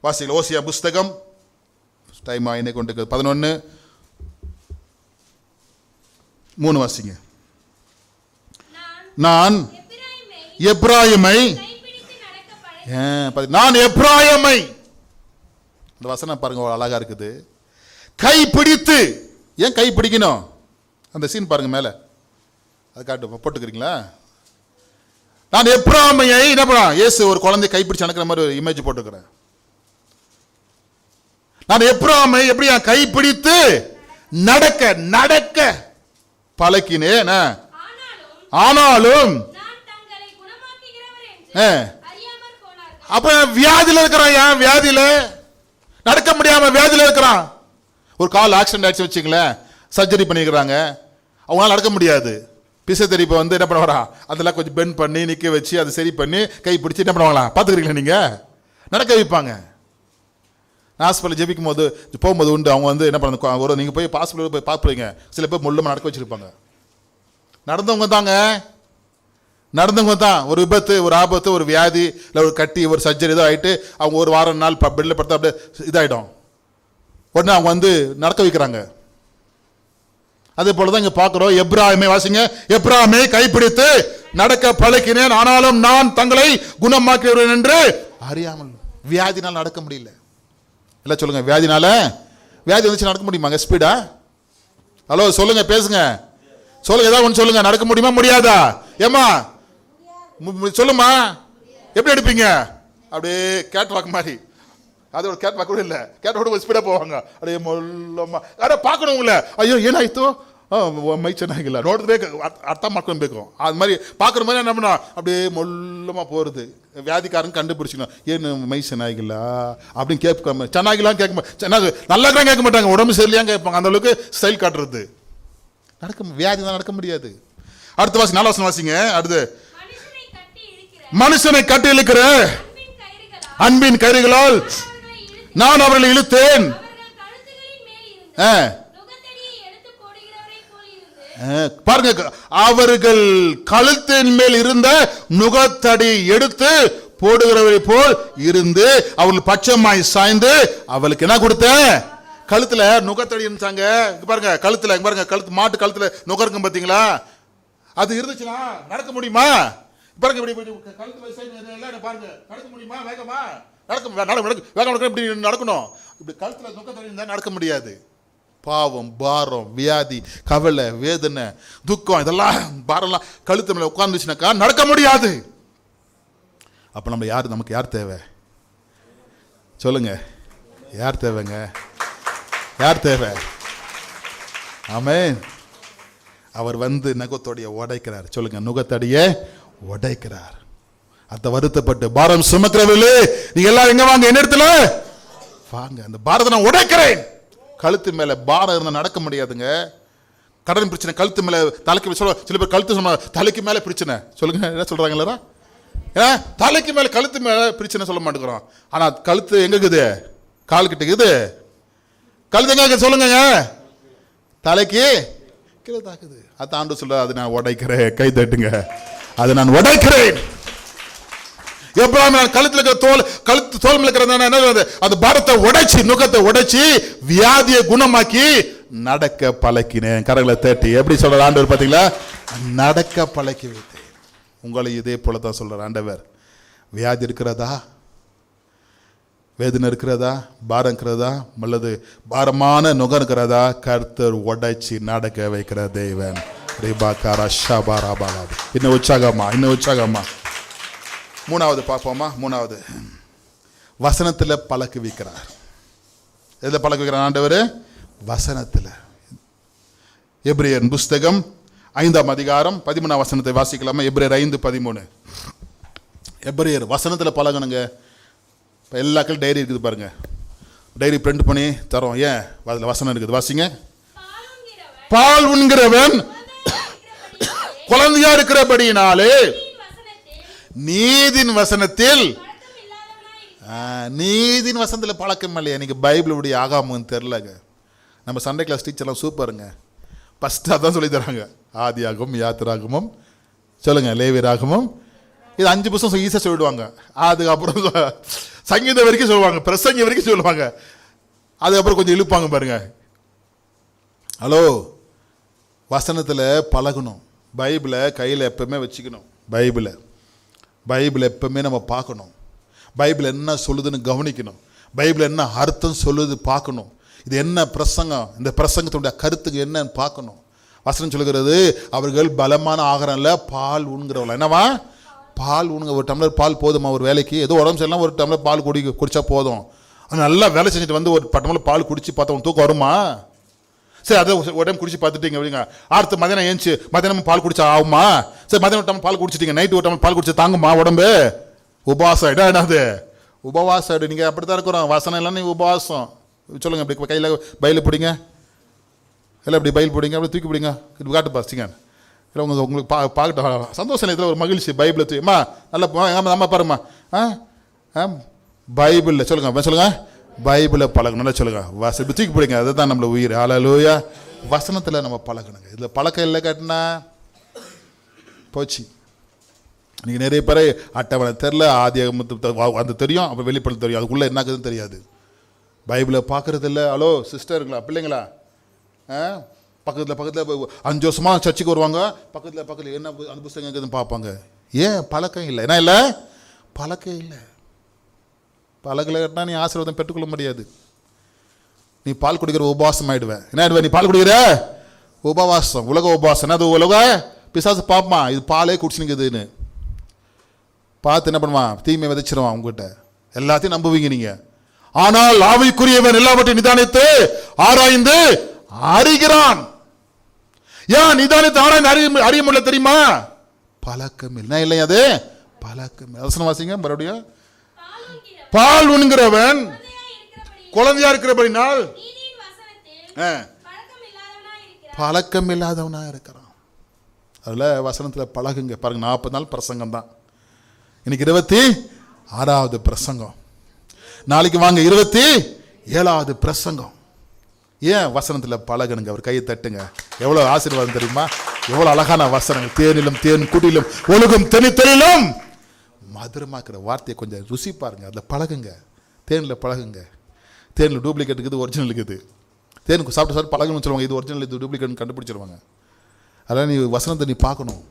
வாசிக்கல ஓசியா புஸ்தகம், டைம் ஆயினே கொண்டு 11:3 வாசிங்க. நான் எப்ராயிமை, நான் எப்ராயிமை, இந்த வசனம் பாருங்க அழகா இருக்குது. கை பிடித்து. ஏன் கை பிடிக்கணும்? அந்த சீன் பாருங்க மேல, அது காட்டு போட்டுக்கிறீங்களா? நான் எப்ராமையை என்ன பண்ண, இயேசு ஒரு குழந்தை கைப்பிடிச்சு நடக்கிற மாதிரி ஒரு இமேஜ் போட்டுக்கிறேன். நான் எப்ராமை எப்படி கைப்பிடித்து நடக்க நடக்க பழக்கினேன். ஆனாலும் அப்ப வியாதியில இருக்கிறான். ஏன் வியாதியில நடக்க முடியாம வியாதியில இருக்கிறான். ஒரு கால் ஆக்சிடென்ட் ஆச்சு வச்சுங்களேன், சர்ஜரி பண்ணிக்கிறாங்க, அவங்களால நடக்க முடியாது. பிசியோதெரபி வந்து என்ன பண்ணுவாரா, அதெல்லாம் கொஞ்சம் பெண்ட் பண்ணி நிற்க வச்சு அதை சரி பண்ணி கை பிடிச்சி என்ன பண்ணுவாங்களா பார்த்துக்கிறீங்களா, நீங்கள் நடக்க வைப்பாங்க. ஹாஸ்பிட்டல் ஜெபிக்கும் போது போகும்போது உண்டு, அவங்க வந்து என்ன பண்ண ஒரு நீங்கள் போய் ஹாஸ்பிட்டல் போய் பார்ப்பீங்க, சில பேர் முள்ளமாக நடக்க வச்சுருப்பாங்க. நடந்தவங்க தான் ஒரு விபத்து, ஒரு ஆபத்து, ஒரு வியாதி, இல்லை ஒரு கட்டி, ஒரு சர்ஜரி ஏதோ ஆகிட்டு அவங்க ஒரு வாரம் நாள் பெட்டில் படுத்தா அப்படியே இதாகிடும். உடனே அவங்க வந்து நடக்க வைக்கிறாங்க. அதே போலதான் இங்க பார்க்கிறோம். எப்ராமை வாசிங்க. எப்ராமை கைப்பிடித்து நடக்க பழக்கினேன், ஆனாலும் நான் தங்களை குணமாக்குகிறேன் என்று அறியாமல். வியாதினால் நடக்க முடியல. இல்லை சொல்லுங்க, வியாதி வந்துச்சு நடக்க முடியுமாங்க ஸ்பீடா? ஹலோ சொல்லுங்க, பேசுங்க, சொல்லுங்க, ஏதாவது ஒன்று சொல்லுங்க. நடக்க முடியுமா முடியாதா? ஏமா சொல்லுமா, எப்படி எடுப்பீங்க? அப்படியே கேட் வாக் மாதிரி. அது ஒரு கேட் வாக் கூட இல்லை, கேட் வாக் ஸ்பீடாக போவாங்க. அப்படியே மொல்லமா யாரை பார்க்கணும் உங்களை, ஐயோ ಏನಾಯ್ತು ಮೈ ಚೆನ್ನಾಗಿಲ್ಲ ನೋಡಿದ್ರೆ ಅರ್ಥ ಮಾಡ್ಕೊಂಡು ಬೇಕು. அது மாதிரி பார்க்குற மாதிரி என்ன பண்ணா அப்படியே மொல்லமாக போகிறது. வியாதிக்காரன் கண்டுபிடிச்சிக்கணும், ಏನು ಮೈ ಚೆನ್ನಾಗಿಲ್ಲ அப்படின்னு கேட்பாங்க. ಚೆನ್ನಾಗಿಲ್ಲ கேட்க, நல்லா கேட்க மாட்டாங்க, உடம்பு சரியில்லையா கேட்பாங்க. அந்த அளவுக்கு ஸ்டைல் காட்டுறது. வியாதி தான் நடக்க முடியாது. அடுத்த வாசி 4 வசனம் வாசிங்க. அடுத்து, மனுஷனை கட்டி இழுக்கிற அன்பின் கயிறுகளால் நான் அவர்களை இழுத்தேன். பாருங்க, அவர்கள் கழுத்தின் மேல் இருந்த நுகத்தடி எடுத்து போடுகிறவரை போல் இருந்து அவர்கள் பட்சமாய் சாய்ந்து அவளுக்கு என்ன கொடுத்தேன்? கழுத்துல நுகத்தடி இருந்தாங்க. பாருங்க கழுத்துல, பாருங்க கழுத்து, மாட்டு கழுத்துல நுகம் இருக்கும் பாத்தீங்களா? அது இருந்துச்சுன்னா நடக்க முடியுமா? பாருங்க இப்படி கழுத்துல பாருங்க, நடக்க முடியுமா? வேகமா நடக்க இப்படி நடக்கணும். இப்படி கழுத்துல நுகத்தடி இருந்தா நடக்க முடியாது. பாவம், பாரம், வியாதி, கவலை, வேதனை, துக்கம், இதெல்லாம் பாரம்லாம் கழுத்து மேல உட்கார்ந்துச்சுனாக்கா நடக்க முடியாது. அப்ப நம்ம நமக்கு யார் தேவை சொல்லுங்க? யார் தேவைங்க? யார் தேவை? ஆமென். அவர் வந்து நுகத்தோடைய உடைக்கிறார். சொல்லுங்க, நுகத்தடிய உடைக்கிறார். அந்த வருத்தப்பட்டு பாரம் சுமக்கிறவர்களே, நீங்க எல்லாம் எங்க வாங்க, என்ன இடத்துல வாங்க, அந்த பாரத்தை நான் உடைக்கிறேன். கழுத்து மேல பாரம் இருந்தா நடக்க முடியாதுங்க. கடன் பிரச்சனை கழுத்து மேல, தலைக்கு சொல்ல, சில பேர் கழுத்து சொன்ன தலைக்கு மேல பிரச்சனை. சொல்லுங்க, என்ன சொல்றாங்களா? தலைக்கு மேல கழுத்து மேல பிரச்சனை சொல்ல மாட்டேங்கிறோம். ஆனா கழுத்து எங்க இருக்குது? கால் கிட்ட இருக்குது. கழுத்து எங்க சொல்லுங்க? தலைக்கு கீழே தாக்குது. அது ஆண்டு சொல்ற, அது நான் உடைக்கிறேன். கை தட்டுங்க, அதை நான் உடைக்கிறேன். எப்ராஹிம் கழுத்துல இருக்கிற கழுத்து தோல் மேல இருக்கிற அந்த பாரத்தை உடைச்சி, நுகத்தை உடைச்சி, வியாதியை குணமாக்கி நடக்க பழக்கினேன். கரங்களை தட்டி எப்படி சொல்ற ஆண்டவர் பாத்தீங்களா? நடக்க பழக்கி வைத்தேன். உங்களை இதே போலதான் சொல்ற ஆண்டவர். வியாதி இருக்கிறதா, வேதனை இருக்கிறதா, பாரம் இருக்கிறதா, அல்லது பாரமான நுகம் இருக்கிறதா, கர்த்தர் உடைச்சி நடக்க வைக்கிற தேவன். இன்னும் உற்சாகமா, இன்னும் உற்சாகமா. மூணாவது பார்ப்போமா? மூணாவது, வசனத்தில் பழக்க வைக்கிறார். எதில் பழக்க வைக்கிறார் ஆண்டவர்? வசனத்தில். எபிரேயர் புஸ்தகம் 5ஆம் அதிகாரம் 13ஆம் வசனத்தை வாசிக்கலாமா? எபிரேயர் 5:13. எபிரேயர் வசனத்தில் பழகணுங்க. இப்போ எல்லாக்கள் டைரி இருக்குது பாருங்க, டைரி பிரிண்ட் பண்ணி தரோம். ஏன்? அதில் வசனம் இருக்குது, வாசிங்க. பால் உண்கிறவன் குழந்தையா இருக்கிறபடியினாலே நீதின் வசனத்தில், நீதின் வசனத்தில் பழக்கம் இல்லையா? இன்னைக்கு பைபிள் இப்படி ஆகாமன்னு தெரிலங்க. நம்ம சண்டே கிளாஸ் டீச்சர்லாம் சூப்பருங்க, ஃபஸ்ட்டு அதான் சொல்லி தராங்க. ஆதியாகமம், யாத்திராகமம், சொல்லுங்க, லேவியராகமம், இது 5 புத்தகம் ஈஸியாக சொல்லிடுவாங்க. அதுக்கப்புறம் சங்கீதம் வரைக்கும் சொல்லுவாங்க, பிரசங்க வரைக்கும் சொல்லுவாங்க. அதுக்கப்புறம் கொஞ்சம் இழுப்பாங்க பாருங்க. ஹலோ, வசனத்தில் பழகணும். பைபிளை கையில் எப்பவுமே வச்சுக்கணும். பைபிள் எப்பவுமே நம்ம பார்க்கணும். பைபிள் என்ன சொல்லுதுன்னு கவனிக்கணும். பைபிள் என்ன அர்த்தம் சொல்லுது பார்க்கணும். இது என்ன பிரசங்கம், இந்த பிரசங்கத்துடைய கருத்துக்கு என்னன்னு பார்க்கணும். வசனம் சொல்லுகிறது, அவர்கள் பலமான ஆகாரம் இல்லை, பால் உண்கிறவங்கள. என்னவா? பால் உனக்கு ஒரு டம்ளர் பால் போதுமா ஒரு வேலைக்கு? ஏதோ உடம்பு சரியில்லாம் ஒரு டம்ளர் பால் குடிச்சா போதும். நல்லா வேலை செஞ்சுட்டு வந்து ஒரு டம்ளர் பால் குடிச்சு பார்த்தா உனக்கு தூக்கம் வருமா? சரி, அதை ஒரு டைம் குடிச்சு பார்த்துட்டீங்க அப்படிங்க, அடுத்து மதியானம் ஏஞ்சி மதியானம் பால் குடிச்சா ஆகுமா? சரி, மதியானம் டம்ளர் பால் குடிச்சிட்டீங்க, நைட்டு ஒரு டம்ளர் பால் குடிச்சா தாங்குமா உடம்பு? உபவாசம் ஆகிடும். என்னது உபவாசம் ஆகிடும். நீங்கள் அப்படி தான் இருக்கிறோம். வசனம் இல்லைன்னா நீங்கள் உபவாசம். சொல்லுங்கள், இப்படி கையில் பயில் பிடிங்க, இல்லை இப்படி பயில் பிடிங்க, அப்படி தூக்கி பிடிங்க, இப்படி காட்டு பாசிங்க. இல்லை உங்களுக்கு பார்க்கட்டும் சந்தோஷம் இதில் ஒரு மகிழ்ச்சி. பைபிளை தூக்கிமா நல்லா அம்மா பாருமா. பைபிளில் சொல்லுங்கள் பைபிளை பழகணும். நல்லா சொல்லுங்கள் இப்படி தூக்கி பிடிங்க. அதுதான் நம்மளை உயிர். ஹல்லேலூயா. வசனத்தில் நம்ம பழகணுங்க. இதில் பழக்கம் இல்லை காட்டினா போச்சு. நீங்கள் நிறைய பேர் அட்டவணை தெரில, ஆதி அந்த தெரியும், அப்போ வெளிப்படல் தெரியும், அதுக்குள்ளே என்னக்குதுன்னு தெரியாது. பைபிளை பார்க்குறது இல்லை. ஹலோ சிஸ்டருங்களா, பிள்ளைங்களா, பக்கத்தில் 5 வருஷமாக சர்ச்சுக்கு வருவாங்க, பக்கத்தில் என்ன அந்த புத்தகம் இருக்குதுன்னு பார்ப்பாங்க. ஏன்? பழக்கம் இல்லை. என்ன இல்லை? பழக்கம் இல்லை. பழகலைன்னா நீ ஆசீர்வாதம் பெற்றுக்கொள்ள முடியாது. நீ பால் குடிக்கிற உபவாசம் ஆகிடுவேன். என்ன ஆயிடுவேன்? நீ பால் குடிக்கிற உபவாசம், உலக உபவாசம். என்ன அது? உலக பிசாசு பார்ப்பான், இது பாலே குடிச்சுனுக்குதுன்னு பார்த்து என்ன பண்ணுவான்? தீமை விதைச்சிருவான் உங்ககிட்ட. எல்லாத்தையும் நம்புவீங்க நீங்கள். ஆனால் ஆவிக்குரியவன் எல்லாவற்றையும் நிதானித்து ஆராய்ந்து அறிகிறான். ஏன் நிதானித்து ஆராய்ந்து அறிய முடியல தெரியுமா? பழக்கம் இல்லை. இல்லை, அது பழக்கம். அவசரம் வாசிங்க மறுபடியும். பால் உண்கிறவன் குழந்தையா இருக்கிறபடினால் பழக்கம் இல்லாதவனா இருக்கிறான். அதில் வசனத்தில் பழகுங்க. பாருங்க, 40 நாள் பிரசங்கம் தான். இன்னைக்கு 26வது பிரசங்கம். நாளைக்கு வாங்க 27வது பிரசங்கம். ஏன்? வசனத்தில் பழகணுங்க. அவர் கையை தட்டுங்க. எவ்வளோ ஆசீர்வாதம் தெரியுமா? எவ்வளோ அழகான வசனங்கள். தேனிலும் தேன் கூட்டிலும் ஒழுகும் தெளித்தலிலும் மதுரமாக்குற வார்த்தையை கொஞ்சம் ருசி பாருங்க. அதில் பழகுங்க. தேனில் பழகுங்க. தேனில் டூப்ளிகேட் இருக்குது, ஒரிஜினல் இருக்குது. தேனுக்கு சாப்பிட்டு பழகணும்னு சொல்லுவாங்க. இது ஒரிஜினல், இது டூப்ளிகேட்னு கண்டுபிடிச்சிருவாங்க. அதனால் நீ வசனத்தை நீ பார்க்கணும்.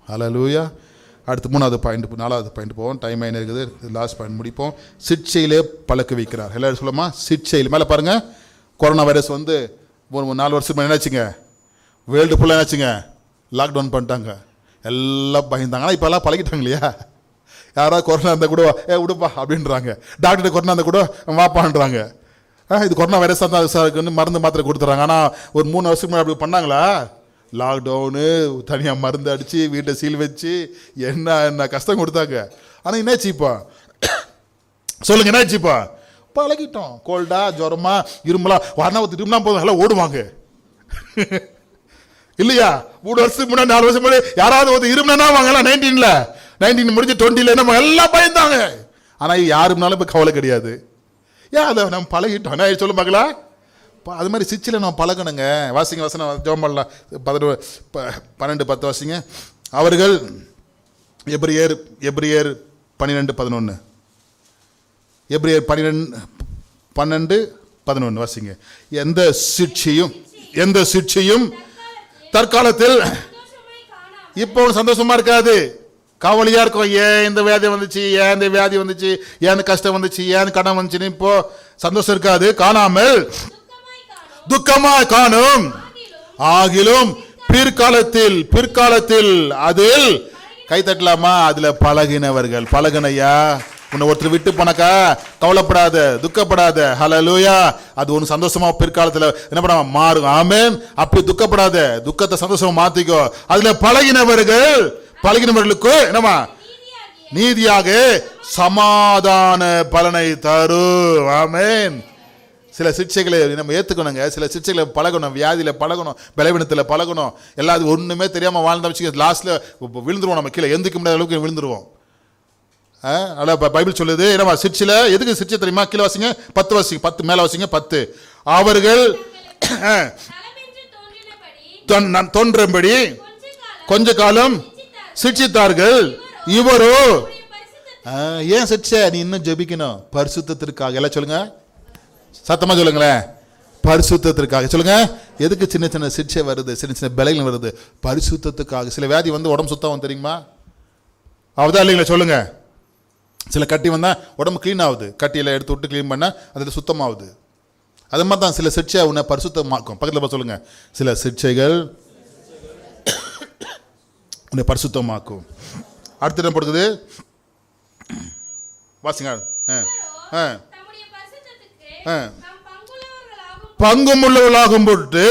ஹல்லேலூயா. அடுத்து 3வது பாயிண்ட் 4வது பாயிண்ட் போவோம். டைம் ஆகினே இருக்குது. லாஸ்ட் பாயிண்ட் முடிப்போம். சிற்சையிலே பழக்க வைக்கிறார். எல்லாரும் சொல்லுமா? சிற்சையில். மேலே பாருங்கள், கொரோனா வைரஸ் வந்து ஒரு 4 வருஷம் என்னாச்சுங்க? வேர்ல்டு ஃபுல்லாக என்னாச்சுங்க? லாக்டவுன் பண்ணிட்டாங்க. எல்லாம் பயந்தாங்க. ஆனால் இப்போ எல்லாம் பழகிட்டாங்க இல்லையா? யாராவது கொரோனா இருந்தால் கூட விடுப்பா அப்படின்றாங்க. டாக்டர்கிட்ட கொரோனா இருந்தால் கூட வாப்பான்றாங்க. இது கொரோனா வைரஸ் தான் சார் இருக்குன்னு மருந்து மாத்திரை கொடுத்துட்றாங்க. ஆனால் ஒரு 3 வருஷத்துக்கு முன்னாடி அப்படி பண்ணாங்களா? லாக்டவுனு, தனியாக மருந்து அடித்து வீட்டை சீல் வச்சு என்ன கஷ்டம் கொடுத்தாங்க. ஆனால் என்னாச்சுப்பா? சொல்லுங்க, என்னாச்சுப்பா? பழகிட்டோம். கோல்டா, ஜுரமா, இருமலாம் வரனா திரும்பினா போதும், எல்லாம் ஓடுவாங்க இல்லையா? 3 வருஷத்துக்கு முன்னாடி 4 வருஷம் முன்னாடி யாராவது ஒரு இருமுனா வாங்கலாம். 19 முடிஞ்சு 20 நம்ம எல்லாம் பயந்தாங்க. ஆனால் யாருனாலும் இப்போ கவலை கிடையாது. ஏன்? அதை நம்ம பழகிட்டோம். என்ன சொல்ல பார்க்கலா? அது மாதிரி சிச்சில் நம்ம பழகணுங்க. வாசிங்க வசனம், ஜெபம் பண்ணலாம். 12:10 வாசிங்க. அவர்கள் எபிரியர் 12:11 எபிரியர் 12:11 வாசிங்க. எந்த சிற்சையும் தற்காலத்தில் இப்போ சந்தோஷமா இருக்காது, கவலையா இருக்கும். ஏன் இந்த வியாதி வந்துச்சு, ஏன் இந்த வியாதி வந்துச்சு, ஏன் கஷ்டம் வந்துச்சு, ஏன் கடன் வந்துச்சுன்னு இப்போ சந்தோஷம் இருக்காது. காணாமல் துக்கமாய் காணும். ஆகிலும் பிற்காலத்தில் அதில் கை தட்டலாமா? அதுல பழகினவர்கள். பழகினையா, உன்னை ஒருத்தர் விட்டு போனாக்கா கவலைப்படாத, துக்கப்படாத. ஹல்லேலூயா. அது ஒன்று சந்தோஷமா பிற்காலத்தில் என்ன பண்ண மாறும். ஆமென். அப்படி துக்கப்படாத, துக்கத்தை சந்தோஷமா மாத்திக்கோ. அதுல பழகினவர்களுக்கு என்னமா? நீதியாக சமாதான பலனை தரும். ஆமென். சில சிக்ஷைகளை நம்ம ஏற்றுக்கணுங்க. சில சிக்ஷைகளை பழகணும். வியாதியில் பழகணும், பலவீனத்தில் பழகணும். எல்லாத்தையும் ஒன்றுமே தெரியாமல் வாழ்ந்த வச்சு லாஸ்ட்டில் விழுந்துருவோம். நம்ம கீழே எந்திக்க முடியாத அளவுக்கு விழுந்துருவோம். அதான் பைபிள் சொல்லுது. என்னவா சிற்சில? எதுக்கு சிற்சை தெரியுமா? கீழே வாசிங்க, 10 வாசிங்க, 10 மேலே வாசிங்க. 10 அவர்கள் தோன்றபடி கொஞ்ச காலம் சிட்சித்தார்கள். இவரோ ஏன் சிட்சை? நீ இன்னும் ஜெபிக்கணும். பரிசுத்தத்திற்காக. எல்லாம் சொல்லுங்க, சத்தமா சொல்லுங்களேன். பரிசுத்தத்திற்காக சொல்லுங்க. எதுக்கு சின்ன சின்ன சிட்சை வருது, சின்ன சின்ன பலங்கள் வருது? பரிசுத்தத்துக்காக. சில வியாதி வந்து உடம்பு சுத்தம் தெரியுமா? அவதான் இல்லைங்களா? சொல்லுங்க. சில கட்டி வந்தால் உடம்பு க்ளீன் ஆகுது. கட்டியில் எடுத்து விட்டு க்ளீன் பண்ணால் அதில் சுத்தமாகுது. அது மாதிரி தான் சில சிட்சை உன்னை பரிசுத்தமாக்கும். பக்கத்தில் பார்த்து சொல்லுங்க, சில சிட்சைகள் உன்னை பரிசுத்தமாக்கும். அடுத்து என்ன படுக்குது வாசிங்க. பங்கும் உள்ளவர்களாகும் பொருட்டு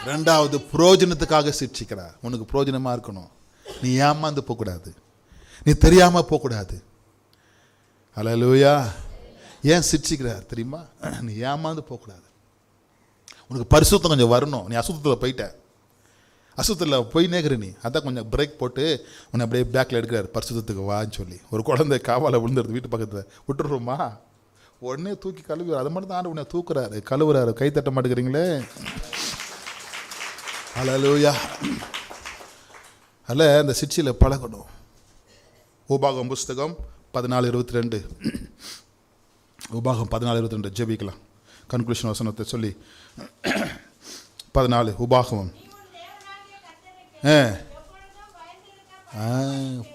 ரெண்டாவது புரோஜனத்துக்காக சிக்ஷிக்கிறார். உனக்கு புரோஜனமா இருக்கணும், நீ ஏமாந்து போகக்கூடாது, நீ தெரியாம போகக்கூடாது. அல்லேலூயா. ஏன் சிக்ஷிக்கிறார் தெரியுமா? நீ ஏமாந்து போகக்கூடாது, உனக்கு பரிசுத்தம் கொஞ்சம் வரணும். நீ அசுத்தத்தில் போயிட்ட, அசுத்தத்தில் போய் நேக்கிற நீ, அதான் கொஞ்சம் பிரேக் போட்டு உன்னை அப்படியே பேக்கில் எடுக்கிறார், பரிசுத்தத்துக்கு வான்னு சொல்லி. ஒரு குழந்தை காவால விழுந்துருது வீட்டு பக்கத்தில், விட்டுருமா உடனே தூக்கி கழுவி, அதை மட்டும் தான் உன்னை தூக்குறாரு, கழுவுறாரு. கை தட்ட மாட்டேங்கிறீங்களே. அல்லேலூயா. அல்ல அந்த சிக்ஷையில் பழகணும். உபாகம் புஸ்தகம் 14:22, உபாகம் 14:22 ஜெபிக்கலாம். கன்க்ளூஷன் வசனத்தை சொல்லி 14 உபாகம்.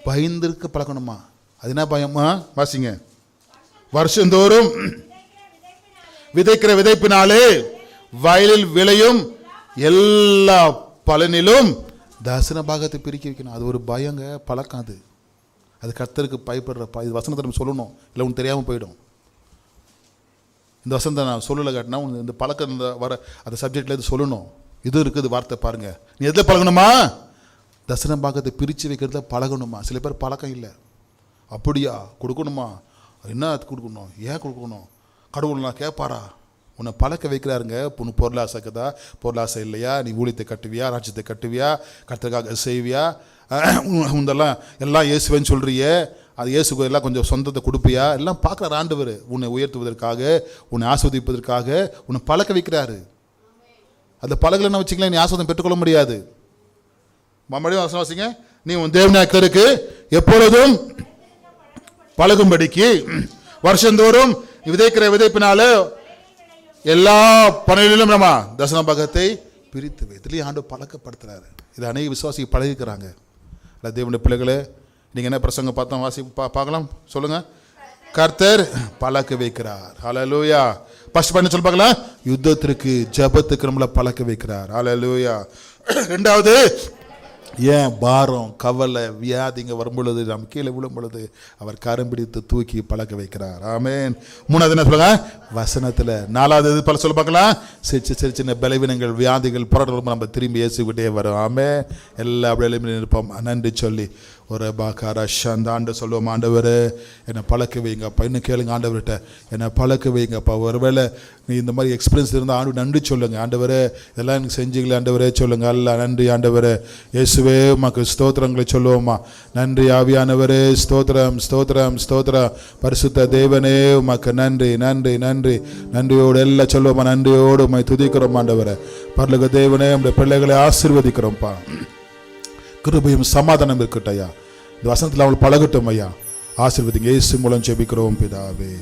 பயந்திருக்க பழக்கணுமா? அது என்ன பயமா? வாசிங்க. வருஷந்தோறும் விதைக்கிற விதைப்பினாலே வயலில் விளையும் எல்லா பலனிலும் தசன பாகத்தை பிரிக்க வைக்கணும். அது ஒரு பயங்க, பழக்கம். அது கர்த்தருக்கு பயப்படுற இது வசனத்தை நம்ம சொல்லணும், இல்லை உனக்கு தெரியாமல் போயிடும். இந்த வசனத்தை நான் சொல்லலை காட்டினா உனக்கு இந்த பழக்கம் இந்த வர அந்த சப்ஜெக்டில் இது சொல்லணும். இது இருக்குது வார்த்தை பாருங்க. நீ எதில் பழகணுமா? தசன பாகத்தை பிரித்து வைக்கிறத பழகணுமா? சில பேர் பழக்கம் இல்லை. அப்படியா? கொடுக்கணுமா? என்ன கொடுக்கணும்? ஏன் கொடுக்கணும்? கடவுள்லாம் கேட்பாரா? உன்னை பழக்க வைக்கிறாருங்க. உனக்கு பொருளாசைக்குதா? பொருளாசை இல்லையா? நீ ஊழியத்தை கட்டுவியா? ராஜ்யத்தை கட்டுவியா? கர்த்தருக்காக செய்வியா? உந்தெல்லாம் எல்லாம் இயேசுவேன்னு சொல்கிறியே, அது இயேசுக்கு எல்லாம் கொஞ்சம் சொந்தத்தை கொடுப்பியா? எல்லாம் பார்க்குறாரு ஆண்டவர். உன்னை உயர்த்துவதற்காக, உன்னை ஆஸ்வதிப்பதற்காக உன்னை பழக்க வைக்கிறாரு. அந்த பழகலைன்னு வச்சுக்கலாம், நீ ஆஸ்வாதம் பெற்றுக்கொள்ள முடியாது. மறுபடியும் வசனம் வாசிங்க. நீ உன் தேவனாக்கருக்கு எப்பொழுதும் பழகும்படிக்கு வருஷந்தோறும் விதைக்கிற விதைப்பினால எல்லா பணிகளிலும் நம்ம தசன பாகத்தை பிரித்து வைத்துலேயே ஆண்டு பழக்கப்படுத்துறாரு. இது அநேக விசுவாசிக்கு பழகிக்கிறாங்க. இல்லை தேவனுடைய பிள்ளைகளே, நீங்கள் என்ன பிரசங்கம் பார்த்தோம் வாசி பார்க்கலாம் சொல்லுங்க. கர்த்தர் பழக்க வைக்கிறார். ஹல்லேலூயா. ஃபர்ஸ்ட் பண்ணி சொல்லி பார்க்கலாம். யுத்தத்திற்கு ஜெபத்துக்கு நம்மளை பழக்க வைக்கிறார். ஹல்லேலூயா. ரெண்டாவது, ஏன் பாரம் கவலை வியாதிங்க வரும் பொழுது நம்ம கீழே விழும் பொழுது அவர் கரம் பிடித்து தூக்கி பழக்க வைக்கிறார். ஆமேன். மூணாவது என்ன சொல்லுங்க? வசனத்தில். நாலாவது எது பல சொல்ல பார்க்கலாம். சின்ன பலவீனங்கள் வியாதிகள் போராட்டம் நம்ம திரும்பி இயேசுக்கிட்டே வரும். ஆமே. எல்லா அப்படியே இருப்போம். நன்றி சொல்லி ஒரு பாக்கார அந்த ஆண்டு சொல்லுவோம். ஆண்டவர் என்னை பழக்க வைங்கப்பா. இன்னும் கேளுங்க ஆண்டவர்கிட்ட, என்னை பழக்க வைங்கப்பா. ஒருவேளை நீ இந்த மாதிரி எக்ஸ்பீரியன்ஸ் இருந்தால் ஆண்டு நன்றி சொல்லுங்க. ஆண்டவரே இதெல்லாம் எனக்கு செஞ்சீங்களே ஆண்டவரே சொல்லுங்க. அல்ல நன்றி ஆண்டவரே. இயேசுவே உமக்கு ஸ்தோத்திரங்களை சொல்லுவோம்மா. நன்றி ஆவியானவரே. ஸ்தோத்திரம் ஸ்தோத்திரம் ஸ்தோத்திரம். பரிசுத்த தேவனே உமக்கு நன்றி நன்றி நன்றி. நன்றியோடு எல்லாம் சொல்லுவோம்மா. நன்றியோடு உம்மை துதிக்கிறோம் ஆண்டவரே. பரலோக தேவனே நம்முடைய பிள்ளைகளை ஆசீர்வதிக்கிறோம்ப்பா. கிருபையும் சமாதானம் இருக்கட்டும் ஐயா. இந்த வசனத்தில் அவள் பழகட்டும் ஐயா. ஆசீர்வதிங்க. இயேசு மூலம் ஜெபிக்கிறோம் பிதாவே.